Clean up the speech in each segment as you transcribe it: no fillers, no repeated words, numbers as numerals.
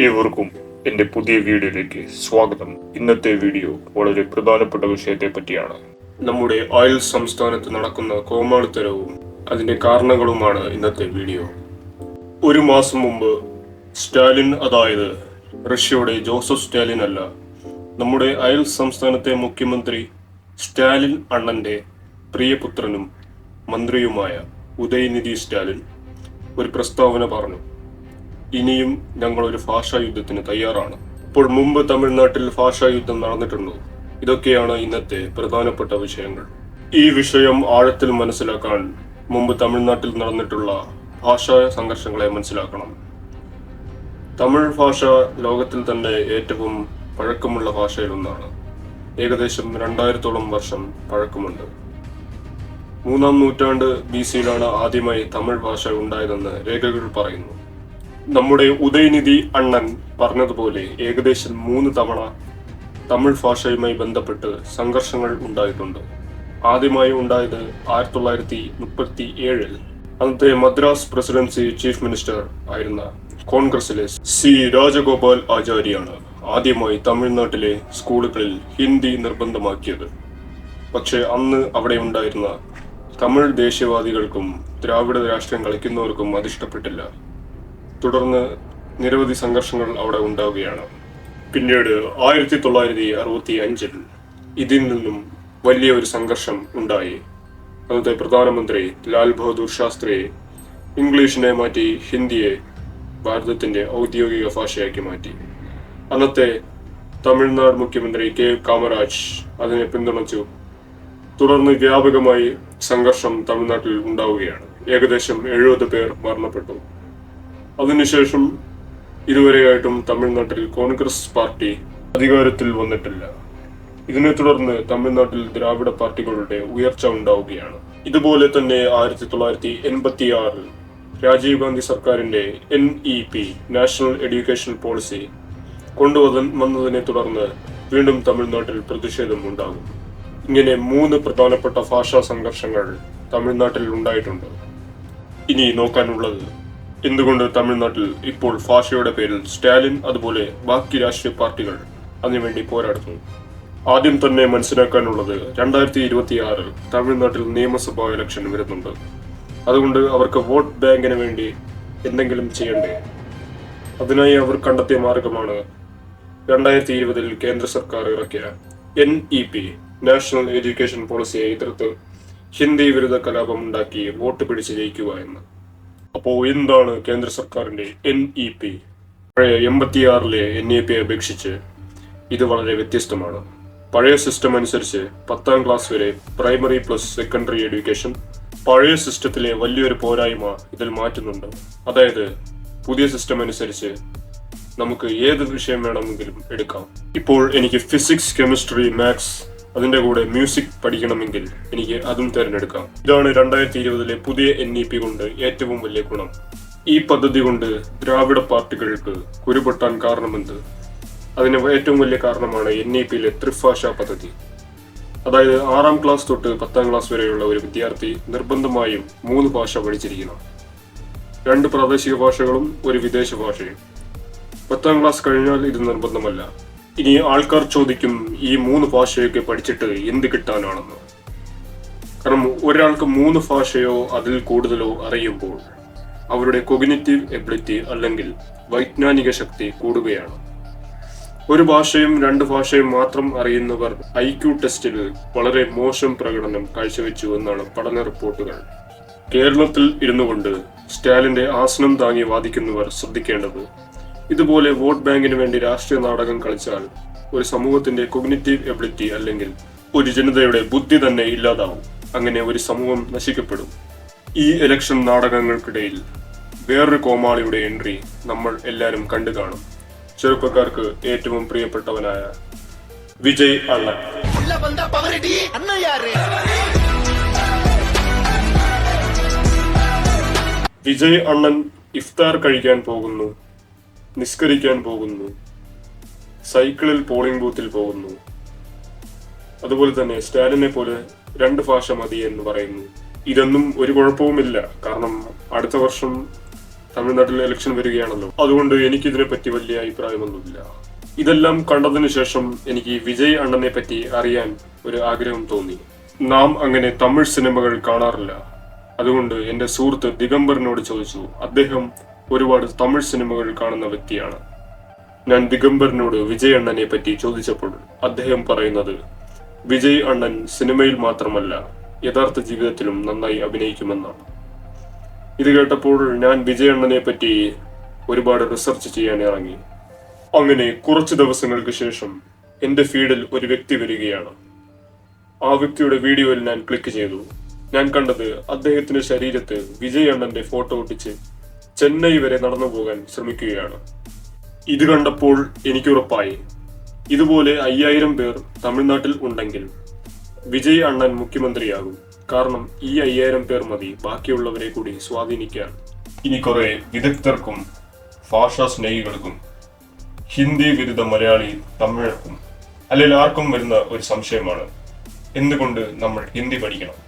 ഏവർക്കും എൻ്റെ പുതിയ വീഡിയോയിലേക്ക് സ്വാഗതം. ഇന്നത്തെ വീഡിയോ വളരെ പ്രധാനപ്പെട്ട വിഷയത്തെ പറ്റിയാണ്. നമ്മുടെ അയൽ സംസ്ഥാനത്ത് നടക്കുന്ന കോമാളിത്തരവും അതിന്റെ കാരണങ്ങളുമാണ് ഇന്നത്തെ വീഡിയോ. ഒരു മാസം മുമ്പ് സ്റ്റാലിൻ, അതായത് റഷ്യയുടെ ജോസഫ് സ്റ്റാലിൻ അല്ല, നമ്മുടെ അയൽ സംസ്ഥാനത്തെ മുഖ്യമന്ത്രി സ്റ്റാലിൻ അണ്ണന്റെ പ്രിയപുത്രനും മന്ത്രിയുമായ ഉദയനിധി സ്റ്റാലിൻ ഒരു പ്രസ്താവന പറഞ്ഞു. ഇനിയും ഞങ്ങളൊരു ഭാഷാ യുദ്ധത്തിന് തയ്യാറാണ്. ഇപ്പോൾ മുമ്പ് തമിഴ്നാട്ടിൽ ഭാഷാ യുദ്ധം നടന്നിട്ടുണ്ടോ? ഇതൊക്കെയാണ് ഇന്നത്തെ പ്രധാനപ്പെട്ട വിഷയങ്ങൾ. ഈ വിഷയം ആഴത്തിൽ മനസ്സിലാക്കാൻ മുമ്പ് തമിഴ്നാട്ടിൽ നടന്നിട്ടുള്ള ഭാഷാ സംഘർഷങ്ങളെ മനസ്സിലാക്കണം. തമിഴ് ഭാഷ ലോകത്തിൽ തന്നെ ഏറ്റവും പഴക്കമുള്ള ഭാഷയിലൊന്നാണ്. ഏകദേശം 2000-ഓളം വർഷം പഴക്കമുണ്ട്. 3-ാം നൂറ്റാണ്ട് BC-യിലാണ് ആദ്യമായി തമിഴ് ഭാഷ ഉണ്ടായതെന്ന് രേഖകൾ പറയുന്നു. നമ്മുടെ ഉദയനിധി അണ്ണൻ പറഞ്ഞതുപോലെ ഏകദേശം 3 തവണ തമിഴ് ഭാഷയുമായി ബന്ധപ്പെട്ട് സംഘർഷങ്ങൾ ഉണ്ടായിട്ടുണ്ട്. ആദ്യമായി ഉണ്ടായത് 1937-ൽ അന്നത്തെ മദ്രാസ് പ്രസിഡൻസി ചീഫ് മിനിസ്റ്റർ ആയിരുന്ന കോൺഗ്രസിലെ C. രാജഗോപാൽ ആചാര്യാണ് ആദ്യമായി തമിഴ്നാട്ടിലെ സ്കൂളുകളിൽ ഹിന്ദി നിർബന്ധമാക്കിയത്. പക്ഷെ അന്ന് അവിടെ ഉണ്ടായിരുന്ന തമിഴ് ദേശീയവാദികൾക്കും ദ്രാവിഡ രാഷ്ട്രീയം കളിക്കുന്നവർക്കും അതിഷ്ടപ്പെട്ടില്ല. തുടർന്ന് നിരവധി സംഘർഷങ്ങൾ അവിടെ ഉണ്ടാവുകയാണ്. പിന്നീട് 1965-ൽ ഇതിൽ നിന്നും വലിയ ഒരു സംഘർഷം ഉണ്ടായി. അന്നത്തെ പ്രധാനമന്ത്രി ലാൽ ബഹദൂർ ശാസ്ത്രി ഇംഗ്ലീഷിനെ മാറ്റി ഹിന്ദിയെ ഭാരതത്തിന്റെ ഔദ്യോഗിക ഭാഷയാക്കി മാറ്റി. അന്നത്തെ തമിഴ്നാട് മുഖ്യമന്ത്രി K. കാമരാജ് അതിനെ പിന്തുണച്ചു. തുടർന്ന് വ്യാപകമായി സംഘർഷം തമിഴ്നാട്ടിൽ ഉണ്ടാവുകയാണ്. ഏകദേശം 70 പേർ മരണപ്പെട്ടു. അതിനുശേഷം ഇതുവരെയായിട്ടും തമിഴ്നാട്ടിൽ കോൺഗ്രസ് പാർട്ടി അധികാരത്തിൽ വന്നിട്ടില്ല. ഇതിനെ തുടർന്ന് തമിഴ്നാട്ടിൽ ദ്രാവിഡ പാർട്ടികളുടെ ഉയർച്ച ഉണ്ടാവുകയാണ്. ഇതുപോലെ തന്നെ 1986-ൽ രാജീവ് ഗാന്ധി സർക്കാരിന്റെ NEP നാഷണൽ എഡ്യൂക്കേഷൻ പോളിസി കൊണ്ടുവന്നതിനെ തുടർന്ന് വീണ്ടും തമിഴ്നാട്ടിൽ പ്രതിഷേധം ഉണ്ടാകും. ഇങ്ങനെ 3 പ്രധാനപ്പെട്ട ഭാഷാ സംഘർഷങ്ങൾ തമിഴ്നാട്ടിൽ ഉണ്ടായിട്ടുണ്ട്. ഇനി നോക്കാനുള്ളത്, എന്തുകൊണ്ട് തമിഴ്നാട്ടിൽ ഇപ്പോൾ ഭാഷയുടെ പേരിൽ സ്റ്റാലിൻ അതുപോലെ ബാക്കി രാഷ്ട്രീയ പാർട്ടികൾ അതിനുവേണ്ടി പോരാടുന്നു? ആദ്യം തന്നെ മനസ്സിലാക്കാനുള്ളത്, 2026-ൽ തമിഴ്നാട്ടിൽ നിയമസഭാ ഇലക്ഷൻ വരുന്നുണ്ട്. അതുകൊണ്ട് അവർക്ക് വോട്ട് ബാങ്കിന് വേണ്ടി എന്തെങ്കിലും ചെയ്യണ്ടേ? അതിനായി അവർ കണ്ടെത്തിയ മാർഗമാണ് 2020-ൽ കേന്ദ്ര സർക്കാർ ഇറക്കിയ NEP നാഷണൽ എഡ്യൂക്കേഷൻ പോളിസിയെ എതിർത്ത് ഹിന്ദി വിരുദ്ധ കലാപം ഉണ്ടാക്കി വോട്ട് പിടിച്ച് ജയിക്കുക എന്ന്. അപ്പോ എന്താണ് കേന്ദ്ര സർക്കാരിന്റെ NEP? പഴയ 86-ലെ NEPയെ അപേക്ഷിച്ച് ഇത് വളരെ വ്യത്യസ്തമാണ്. പഴയ സിസ്റ്റം അനുസരിച്ച് 10ാം ക്ലാസ് വരെ പ്രൈമറി പ്ലസ് സെക്കൻഡറി എഡ്യൂക്കേഷൻ. പഴയ സിസ്റ്റത്തിലെ വലിയൊരു പോരായ്മ ഇതിൽ മാറ്റുന്നുണ്ട്. അതായത് പുതിയ സിസ്റ്റം അനുസരിച്ച് നമുക്ക് ഏത് വിഷയം വേണമെങ്കിലും എടുക്കാം. ഇപ്പോൾ എനിക്ക് ഫിസിക്സ്, കെമിസ്ട്രി, മാത്സ്, അതിന്റെ കൂടെ മ്യൂസിക് പഠിക്കണമെങ്കിൽ എനിക്ക് അതും തിരഞ്ഞെടുക്കാം. ഇതാണ് 2020-ലെ പുതിയ NEP കൊണ്ട് ഏറ്റവും വലിയ ഗുണം. ഈ പദ്ധതി കൊണ്ട് ദ്രാവിഡ പാർട്ടികൾക്ക് കുരുപൊട്ടാൻ കാരണമെന്ത്? അതിന് ഏറ്റവും വലിയ കാരണമാണ് NEP-ലെ ത്രിഭാഷാ പദ്ധതി. അതായത് 6ാം ക്ലാസ് തൊട്ട് 10ാം ക്ലാസ് വരെയുള്ള ഒരു വിദ്യാർത്ഥി നിർബന്ധമായും 3 ഭാഷ പഠിച്ചിരിക്കണം. 2 പ്രാദേശിക ഭാഷകളും 1 വിദേശ ഭാഷയും. 10ാം ക്ലാസ് കഴിഞ്ഞാൽ ഇത് നിർബന്ധമല്ല. ഇനി ആൾക്കാർ ചോദിക്കും, ഈ 3 ഭാഷയൊക്കെ പഠിച്ചിട്ട് എന്ത് കിട്ടാനാണെന്ന്. കാരണം ഒരാൾക്ക് 3 ഭാഷയോ അതിൽ കൂടുതലോ അറിയുമ്പോൾ അവരുടെ കോഗ്നിറ്റീവ് എബിലിറ്റി അല്ലെങ്കിൽ വൈജ്ഞാനിക ശക്തി കൂടുകയാണ്. 1 ഭാഷയും 2 ഭാഷയും മാത്രം അറിയുന്നവർ IQ ടെസ്റ്റിൽ വളരെ മോശം പ്രകടനം കാഴ്ചവെച്ചു എന്നാണ് പഠന റിപ്പോർട്ടുകൾ. കേരളത്തിൽ ഇരുന്നുകൊണ്ട് സ്റ്റാലിന്റെ ആസനം താങ്ങി വാദിക്കുന്നവർ ശ്രദ്ധിക്കേണ്ടത്, ഇതുപോലെ വോട്ട് ബാങ്കിന് വേണ്ടി രാഷ്ട്രീയ നാടകം കളിച്ചാൽ ഒരു സമൂഹത്തിന്റെ കോഗ്നിറ്റീവ് എബിലിറ്റി അല്ലെങ്കിൽ ഒരു ജനതയുടെ ബുദ്ധി തന്നെ ഇല്ലാതാവും. അങ്ങനെ ഒരു സമൂഹം നശിക്കപ്പെടും. ഈ ഇലക്ഷൻ നാടകങ്ങൾക്കിടയിൽ വേറൊരു കോമാളിയുടെ എൻട്രി നമ്മൾ എല്ലാവരും കണ്ടു കാണും. ചെറുപ്പക്കാർക്ക് ഏറ്റവും പ്രിയപ്പെട്ടവനായ വിജയ് അണ്ണൻ. വിജയ് അണ്ണൻ ഇഫ്താർ കഴിക്കാൻ പോകുന്നു, നിസ്കരിക്കാൻ പോകുന്നു, സൈക്കിളിൽ പോളിംഗ് ബൂത്തിൽ പോകുന്നു. അതുപോലെ തന്നെ സ്റ്റാലിനെ പോലെ 2 ഭാഷ മതി എന്ന് പറയുന്നു. ഇതൊന്നും ഒരു കുഴപ്പവുമില്ല. കാരണം അടുത്ത വർഷം തമിഴ്നാട്ടിൽ ഇലക്ഷൻ വരികയാണല്ലോ, അതുകൊണ്ട് എനിക്കിതിനെ പറ്റി വലിയ അഭിപ്രായമൊന്നുമില്ല. ഇതെല്ലാം കണ്ടതിന് ശേഷം എനിക്ക് വിജയ് അണ്ണനെ പറ്റി അറിയാൻ ഒരു ആഗ്രഹം തോന്നി. നാം അങ്ങനെ തമിഴ് സിനിമകൾ കാണാറില്ല. അതുകൊണ്ട് എന്റെ സുഹൃത്ത് ദിഗംബറിനോട് ചോദിച്ചു. അദ്ദേഹം ഒരുപാട് തമിഴ് സിനിമകൾ കാണുന്ന വ്യക്തിയാണ്. ഞാൻ ദിഗംബറിനോട് വിജയ് അണ്ണനെ പറ്റി ചോദിച്ചപ്പോൾ അദ്ദേഹം പറയുന്നത്, വിജയ് അണ്ണൻ സിനിമയിൽ മാത്രമല്ല യഥാർത്ഥ ജീവിതത്തിലും നന്നായി അഭിനയിക്കുമെന്നാണ്. ഇത് കേട്ടപ്പോൾ ഞാൻ വിജയ് അണ്ണനെ പറ്റി ഒരുപാട് റിസർച്ച് ചെയ്യാൻ ഇറങ്ങി. അങ്ങനെ കുറച്ച് ദിവസങ്ങൾക്ക് ശേഷം എന്റെ ഫീഡിൽ ഒരു വ്യക്തി വരികയാണ്. ആ വ്യക്തിയുടെ വീഡിയോയിൽ ഞാൻ ക്ലിക്ക് ചെയ്തു. ഞാൻ കണ്ടത് അദ്ദേഹത്തിന്റെ ശരീരത്ത് വിജയ് അണ്ണന്റെ ഫോട്ടോ ഒട്ടിച്ച് ചെന്നൈ വരെ നടന്നു പോകാൻ ശ്രമിക്കുകയാണ്. ഇത് കണ്ടപ്പോൾ എനിക്ക് ഉറപ്പായി, ഇതുപോലെ 5000 പേർ തമിഴ്നാട്ടിൽ ഉണ്ടെങ്കിൽ വിജയ് അണ്ണൻ മുഖ്യമന്ത്രിയാകും. കാരണം ഈ 5000 പേർ മതി ബാക്കിയുള്ളവരെ കൂടി സ്വാധീനിക്കാൻ. ഇനി കുറെ വിദഗ്ധർക്കും ഭാഷാ സ്നേഹികൾക്കും ഹിന്ദി വിരുദ്ധ മലയാളി തമിഴർക്കും അല്ലെങ്കിൽ ആർക്കും വരുന്ന ഒരു സംശയമാണ്, എന്തുകൊണ്ട് നമ്മൾ ഹിന്ദി പഠിക്കണം?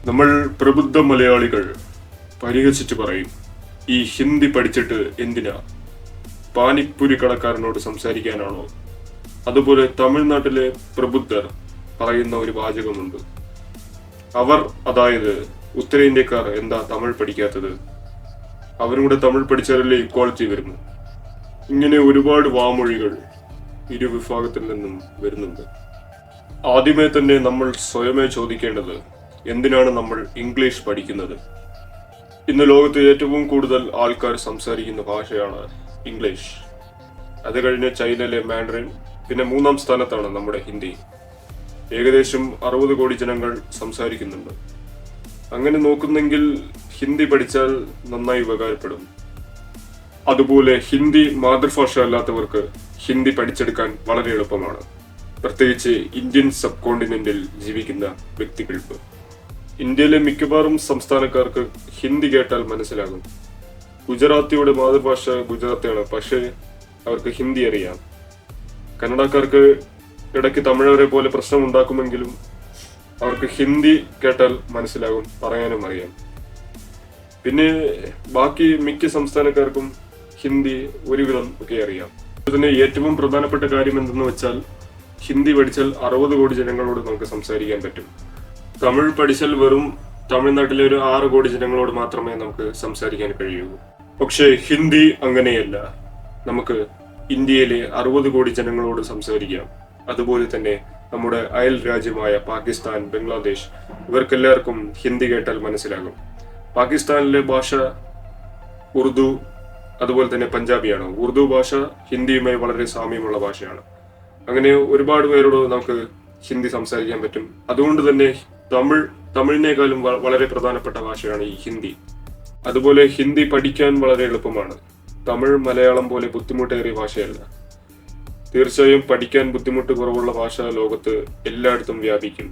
നമ്മൾ പ്രബുദ്ധ മലയാളികൾ പരിഹസിച്ച് പറയും, ഈ ഹിന്ദി പഠിച്ചിട്ട് എന്തിനാ? പാനിപ്പുരി കടക്കാരനോട് സംസാരിക്കാനാണോ? അതുപോലെ തമിഴ്നാട്ടിലെ പ്രബുദ്ധർ പറയുന്ന ഒരു വാചകമുണ്ട്. അവർ, അതായത് ഉത്തരേന്ത്യക്കാർ, എന്താ തമിഴ് പഠിക്കാത്തത്? അവരും കൂടെ തമിഴ് പഠിച്ചാലല്ലേ ഇക്വാളിറ്റി വരുന്നു. ഇങ്ങനെ ഒരുപാട് വാമൊഴികൾ ഇരുവിഭാഗത്തിൽ നിന്നും വരുന്നുണ്ട്. ആദ്യമേ തന്നെ നമ്മൾ സ്വയമേ ചോദിക്കേണ്ടത്, എന്തിനാണ് നമ്മൾ ഇംഗ്ലീഷ് പഠിക്കുന്നത്? ഇന്ന് ലോകത്ത് ഏറ്റവും കൂടുതൽ ആൾക്കാർ സംസാരിക്കുന്ന ഭാഷയാണ് ഇംഗ്ലീഷ്. അത് കഴിഞ്ഞ് ചൈനയിലെ മാൻഡറിൻ, പിന്നെ 3-ാം സ്ഥാനത്താണ് നമ്മുടെ ഹിന്ദി. ഏകദേശം 60 കോടി ജനങ്ങൾ സംസാരിക്കുന്നുണ്ട്. അങ്ങനെ നോക്കുന്നെങ്കിൽ ഹിന്ദി പഠിച്ചാൽ നന്നായി ഉപകാരപ്പെടും. അതുപോലെ ഹിന്ദി മാതൃഭാഷ അല്ലാത്തവർക്ക് ഹിന്ദി പഠിച്ചെടുക്കാൻ വളരെ എളുപ്പമാണ്, പ്രത്യേകിച്ച് ഇന്ത്യൻ സബ് കോണ്ടിനെന്റിൽ ജീവിക്കുന്ന വ്യക്തികൾക്ക്. ഇന്ത്യയിലെ മിക്കവാറും സംസ്ഥാനക്കാർക്ക് ഹിന്ദി കേട്ടാൽ മനസ്സിലാകും. ഗുജറാത്തിയുടെ മാതൃഭാഷ ഗുജറാത്തിയാണ്, പക്ഷേ അവർക്ക് ഹിന്ദി അറിയാം. കന്നഡക്കാർക്ക് ഇടയ്ക്ക് തമിഴരെ പോലെ പ്രശ്നം ഉണ്ടാക്കുമെങ്കിലും അവർക്ക് ഹിന്ദി കേട്ടാൽ മനസ്സിലാകും, പറയാനും അറിയാം. പിന്നെ ബാക്കി മിക്ക സംസ്ഥാനക്കാർക്കും ഹിന്ദി ഒരുവിധം ഒക്കെ അറിയാം. ഇതിന് ഏറ്റവും പ്രധാനപ്പെട്ട കാര്യം എന്തെന്ന് വെച്ചാൽ, ഹിന്ദി പഠിച്ചാൽ 60 കോടി ജനങ്ങളോട് നമുക്ക് സംസാരിക്കാൻ പറ്റും. തമിഴ് പഠിച്ചാൽ വെറും തമിഴ്നാട്ടിലെ ഒരു 6 കോടി ജനങ്ങളോട് മാത്രമേ നമുക്ക് സംസാരിക്കാൻ കഴിയൂ. പക്ഷേ ഹിന്ദി അങ്ങനെയല്ല. നമുക്ക് ഇന്ത്യയിലെ 60 കോടി ജനങ്ങളോട് സംസാരിക്കാം. അതുപോലെ തന്നെ നമ്മുടെ അയൽ രാജ്യമായ പാകിസ്ഥാൻ, ബംഗ്ലാദേശ്, ഇവർക്കെല്ലാവർക്കും ഹിന്ദി കേട്ടാൽ മനസ്സിലാകും. പാകിസ്ഥാനിലെ ഭാഷ ഉറുദു, അതുപോലെ തന്നെ പഞ്ചാബിയാണ്. ഉറുദു ഭാഷ ഹിന്ദിയുമായി വളരെ സാമ്യമുള്ള ഭാഷയാണ്. അങ്ങനെ ഒരുപാട് പേരോട് നമുക്ക് ഹിന്ദി സംസാരിക്കാൻ പറ്റും. അതുകൊണ്ട് തന്നെ തമിഴിനേക്കാളും വളരെ പ്രധാനപ്പെട്ട ഭാഷയാണ് ഈ ഹിന്ദി. അതുപോലെ ഹിന്ദി പഠിക്കാൻ വളരെ എളുപ്പമാണ്. തമിഴ് മലയാളം പോലെ ബുദ്ധിമുട്ടേറിയ ഭാഷയല്ല. തീർച്ചയായും പഠിക്കാൻ ബുദ്ധിമുട്ട് കുറവുള്ള ഭാഷ ലോകത്ത് എല്ലായിടത്തും വ്യാപിക്കും.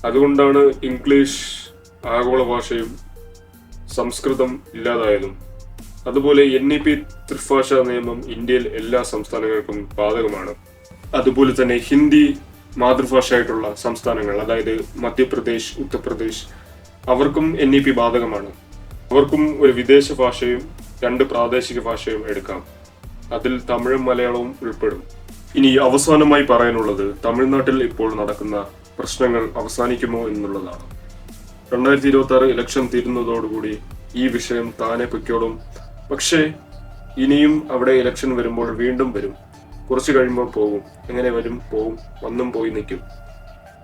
അതുകൊണ്ടാണ് ഇംഗ്ലീഷ് ആഗോള ഭാഷയും സംസ്കൃതം ഇല്ലാതായതും. അതുപോലെ NEP ത്രിഭാഷാ നിയമം ഇന്ത്യയിൽ എല്ലാ സംസ്ഥാനങ്ങൾക്കും ബാധകമാണ്. അതുപോലെ തന്നെ ഹിന്ദി മാതൃഭാഷയായിട്ടുള്ള സംസ്ഥാനങ്ങൾ, അതായത് മധ്യപ്രദേശ്, ഉത്തർപ്രദേശ്, അവർക്കും NEP ബാധകമാണ്. അവർക്കും ഒരു വിദേശ ഭാഷയും 2 പ്രാദേശിക ഭാഷയും എടുക്കാം. അതിൽ തമിഴും മലയാളവും ഉൾപ്പെടും. ഇനി അവസാനമായി പറയാനുള്ളത്, തമിഴ്നാട്ടിൽ ഇപ്പോൾ നടക്കുന്ന പ്രശ്നങ്ങൾ അവസാനിക്കുമോ എന്നുള്ളതാണ്. 2026 ഇലക്ഷൻ തീരുന്നതോടുകൂടി ഈ വിഷയം താനെ പൊയ്ക്കോളും. പക്ഷേ ഇനിയും അവിടെ ഇലക്ഷൻ വരുമ്പോൾ വീണ്ടും വരും. കുറച്ച് കഴിയുമ്പോൾ പോകും. എങ്ങനെ വരും, പോവും, വന്നും പോയി നിൽക്കും.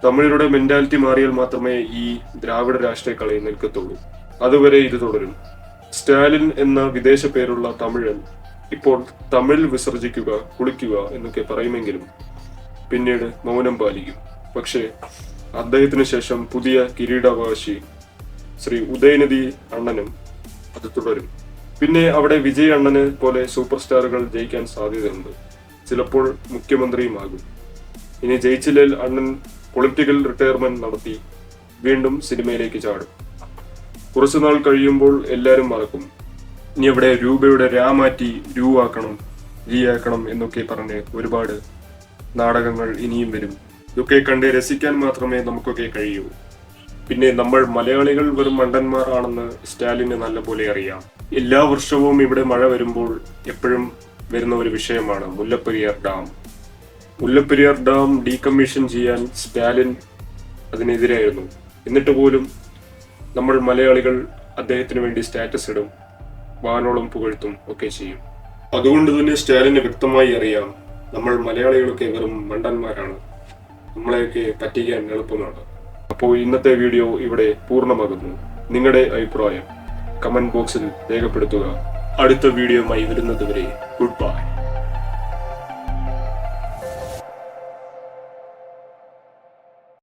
തമിഴരുടെ മെന്റാലിറ്റി മാറിയാൽ മാത്രമേ ഈ ദ്രാവിഡ രാഷ്ട്രീയ കളി നിൽക്കത്തുള്ളൂ. അതുവരെ ഇത് തുടരും. സ്റ്റാലിൻ എന്ന വിദേശ പേരുള്ള തമിഴൻ ഇപ്പോൾ തമിഴ് വിസർജിക്കുക, കുളിക്കുക എന്നൊക്കെ പറയുമെങ്കിലും പിന്നീട് മൗനം പാലിക്കും. പക്ഷേ അദ്ദേഹത്തിന് ശേഷം പുതിയ കിരീടാവകാശി ശ്രീ ഉദയനിധി അണ്ണനും അത് തുടരും. പിന്നെ അവിടെ വിജയ് അണ്ണനെ പോലെ സൂപ്പർ സ്റ്റാറുകൾ ജയിക്കാൻ സാധ്യതയുണ്ട്. ചിലപ്പോൾ മുഖ്യമന്ത്രിയുമാകും. ഇനി ജയിച്ചില്ലെങ്കിൽ അണ്ണൻ പൊളിറ്റിക്കൽ റിട്ടയർമെന്റ് നടത്തി വീണ്ടും സിനിമയിലേക്ക് ചാടും. കുറച്ചുനാൾ കഴിയുമ്പോൾ എല്ലാവരും മറക്കും. ഇനി അവിടെ രൂപയുടെ രാ മാറ്റി രൂ ആക്കണം, ജി ആക്കണം എന്നൊക്കെ പറഞ്ഞ് ഒരുപാട് നാടകങ്ങൾ ഇനിയും വരും. ഇതൊക്കെ കണ്ട് രസിക്കാൻ മാത്രമേ നമുക്കൊക്കെ കഴിയൂ. പിന്നെ നമ്മൾ മലയാളികൾ വെറും മണ്ടന്മാരാണെന്ന് സ്റ്റാലിന് നല്ലപോലെ അറിയാം. എല്ലാ വർഷവും ഇവിടെ മഴ വരുമ്പോൾ എപ്പോഴും വരുന്ന ഒരു വിഷയമാണ് Mullaperiyar dam. Mullaperiyar dam decommission ചെയ്യാൻ സ്റ്റാലിൻ അതിനെതിരായിരുന്നു. എന്നിട്ട് പോലും നമ്മൾ മലയാളികൾ അദ്ദേഹത്തിന് വേണ്ടി സ്റ്റാറ്റസ് ഇടും, വാനോളം പുകഴ്ത്തും ഒക്കെ ചെയ്യും. അതുകൊണ്ട് തന്നെ സ്റ്റാലിന് വ്യക്തമായി അറിയാം നമ്മൾ മലയാളികളൊക്കെ വെറും മണ്ടന്മാരാണ്, നമ്മളെയൊക്കെ പറ്റിക്കാൻ എളുപ്പമാണ്. അപ്പോൾ ഇന്നത്തെ വീഡിയോ ഇവിടെ പൂർണ്ണമാകുന്നു. നിങ്ങളുടെ അഭിപ്രായം കമന്റ് ബോക്സിൽ രേഖപ്പെടുത്തുക. അടുത്ത വീഡിയോയുമായി വരുന്നതുവരെ ഗുഡ് ബൈ.